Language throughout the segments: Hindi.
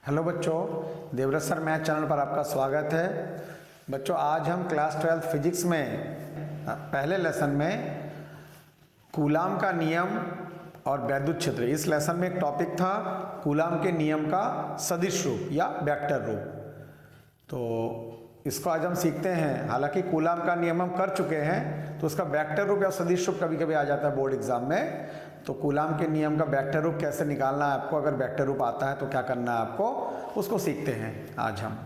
हेलो बच्चों, देवव्रत सर मैथ चैनल पर आपका स्वागत है। बच्चों, आज हम क्लास 12 फिजिक्स में पहले लेसन में कूलाम का नियम और वैद्युत क्षेत्र, इस लेसन में एक टॉपिक था कूलाम के नियम का सदिश रूप या वेक्टर रूप। तो इसको आज हम सीखते हैं। हालांकि कूलाम का नियम हम कर चुके हैं, तो उसका वेक्टर रूप या सदिश रूप कभी कभी आ जाता है बोर्ड एग्जाम में। तो कूलाम के नियम का वेक्टर रूप कैसे निकालना है आपको, अगर वेक्टर रूप आता है तो क्या करना है आपको, उसको सीखते हैं आज हम।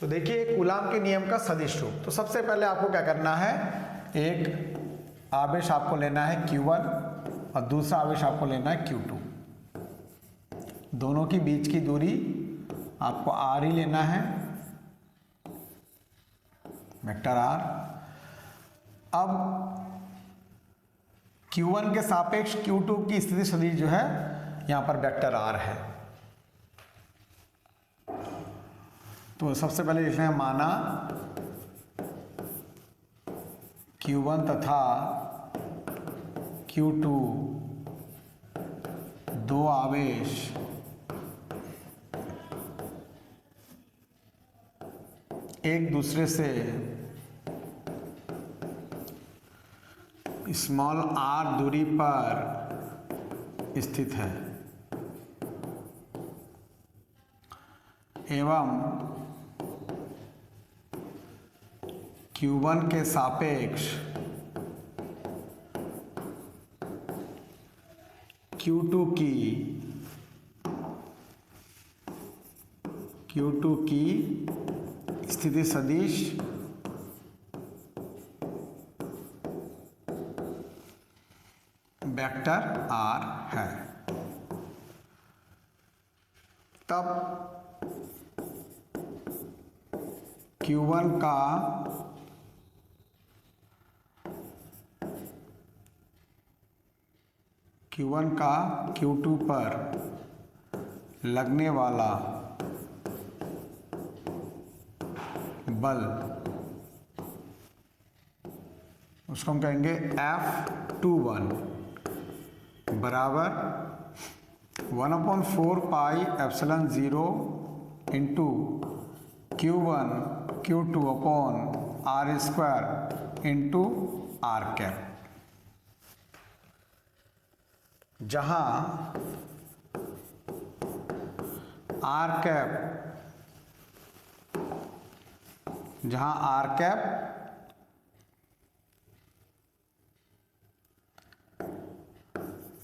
तो देखिए, कूलाम के नियम का सदिश रूप। तो सबसे पहले आपको क्या करना है, एक आवेश आपको लेना है Q1 और दूसरा आवेश आपको लेना है Q2। दोनों की बीच की दूरी आपको R ही लेना है, वेक्टर R। अब Q1 के सापेक्ष Q2 की स्थिति सदिश जो है, यहां पर वेक्टर R है। तो सबसे पहले लिखना है, माना Q1 तथा Q2 दो आवेश एक दूसरे से स्मॉल r दूरी पर स्थित है एवं Q1 के सापेक्ष Q2 की स्थिति सदिश वेक्टर R है। तब Q1 का Q2 पर लगने वाला बल, उसको हम कहेंगे F21 बराबर 1/4 pi epsilon 0 into Q1 Q2 upon R square into R cap. जहां R कैप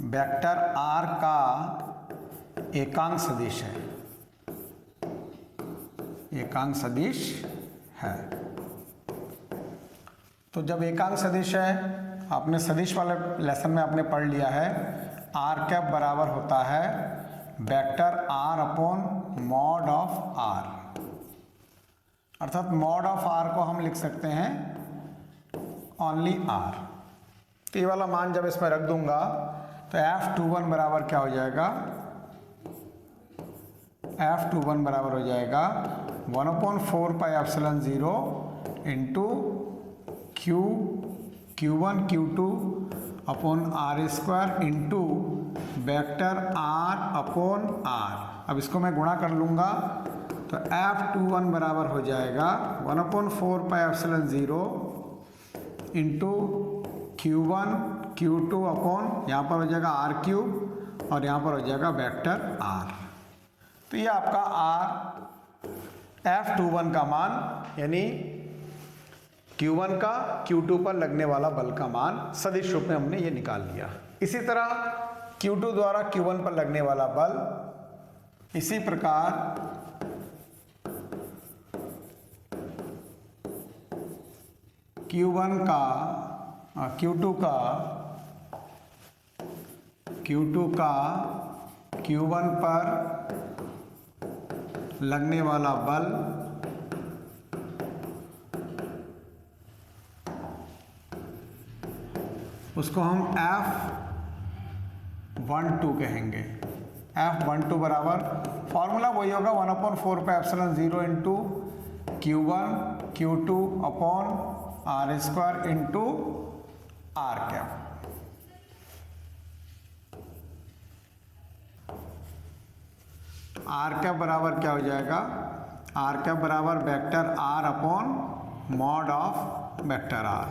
वेक्टर R का एकांक सदिश है, एकांक सदिश है। तो जब एकांक सदिश है, आपने सदिश वाले लेसन में आपने पढ़ लिया है, R कैप बराबर होता है vector R upon mod of R। अर्थात मॉड ऑफ R को हम लिख सकते हैं ओनली R। तो ये वाला मान जब इसमें रख दूंगा तो F21 बराबर क्या हो जाएगा, F21 बराबर हो जाएगा 1/4 pi epsilon 0 into Q1 Q2 upon R square into vector R upon R। अब इसको मैं गुणा कर लूँगा तो F21 बराबर हो जाएगा 1/4 pi epsilon 0 into Q1 Q2 upon, यहाँ पर हो जाएगा R³ और यहाँ पर हो जाएगा वेक्टर R। तो ये आपका F21 का मान, यानी Q1 का Q2 पर लगने वाला बल का मान सदिश रूप में हमने ये निकाल लिया। इसी तरह Q2 द्वारा Q1 पर लगने वाला बल, इसी प्रकार Q2 का Q1 पर लगने वाला बल उसको हम F12 कहेंगे। F12 बराबर फॉर्मूला वही होगा 1/4 pi epsilon 0 into Q1 Q2 upon R square into R cap. R cap बराबर क्या हो जाएगा, आर कैप बराबर vector are upon mod of vector R.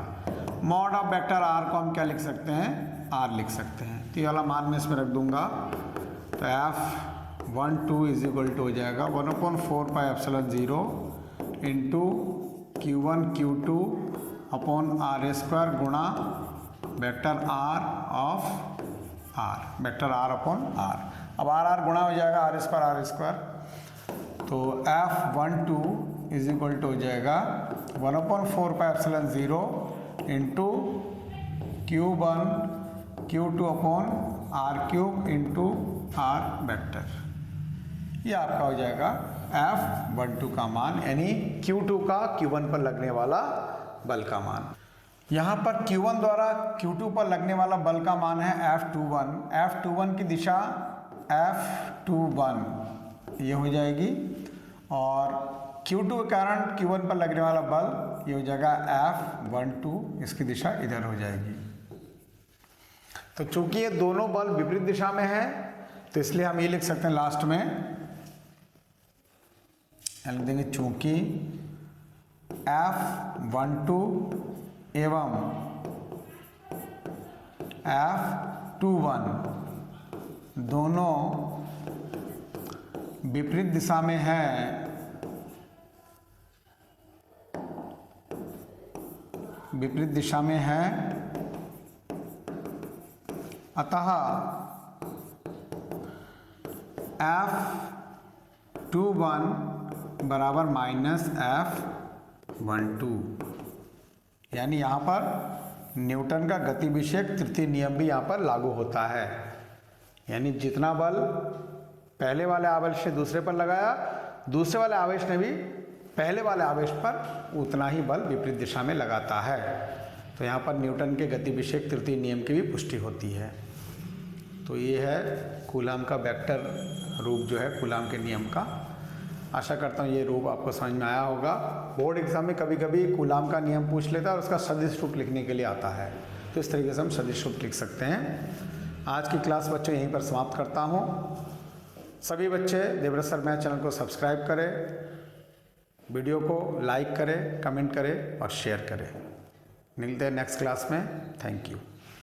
Mod of vector R को हम क्या लिख सकते हैं, आर लिख सकते हैं। तो ये वाला मान मैं इसमें रख दूंगा। तो F12 इज इक्वल टू हो जाएगा 1/4πε0 into Q1 Q2 upon r square गुणा vector r of r, vector are upon r. अब आर गुणा हो जाएगा आर स्क्वायर। तो F12 इज इक्वल टू हो जाएगा 1/4πε0 into Q1 Q2 upon r cube into r vector. ये आपका हो जाएगा F12 का मान, यानी Q2 का Q1 पर लगने वाला बल का मान। यहाँ पर Q1 द्वारा Q2 पर लगने वाला बल का मान है F21। F21 की दिशा F21 ये हो जाएगी, और Q2 के कारण Q1 पर लगने वाला बल ये हो जाएगा F12, इसकी दिशा इधर हो जाएगी। तो चूंकि ये दोनों बल विपरीत दिशा में है, तो इसलिए हम ये लिख सकते हैं लास्ट में, लिख देंगे चूंकि F12 एवं F21 दोनों विपरीत दिशा में है, विपरीत दिशा में है, अतः F21 बराबर माइनस F12, यानी यहाँ पर न्यूटन का गति विषयक तृतीय नियम भी यहाँ पर लागू होता है। यानी जितना बल पहले वाले आवेश से दूसरे पर लगाया, दूसरे वाले आवेश ने भी पहले वाले आवेश पर उतना ही बल विपरीत दिशा में लगाता है। तो यहाँ पर न्यूटन के गति विषयक तृतीय नियम की भी पुष्टि होती है। तो ये है कूलाम का वेक्टर रूप जो है कूलाम के नियम का। आशा करता हूँ ये रूप आपको समझ में आया होगा। बोर्ड एग्जाम में कभी कभी कूलाम का नियम पूछ लेता है और उसका सदिश रूप लिखने के लिए आता है, तो इस तरीके से हम सदिश रूप लिख सकते हैं। आज की क्लास बच्चों यहीं पर समाप्त करता हूँ। सभी बच्चे देवव्रत सर मैथ चैनल को सब्सक्राइब करें, वीडियो को लाइक करें, कमेंट करें और शेयर करें। मिलते हैं नेक्स्ट क्लास में। Thank you.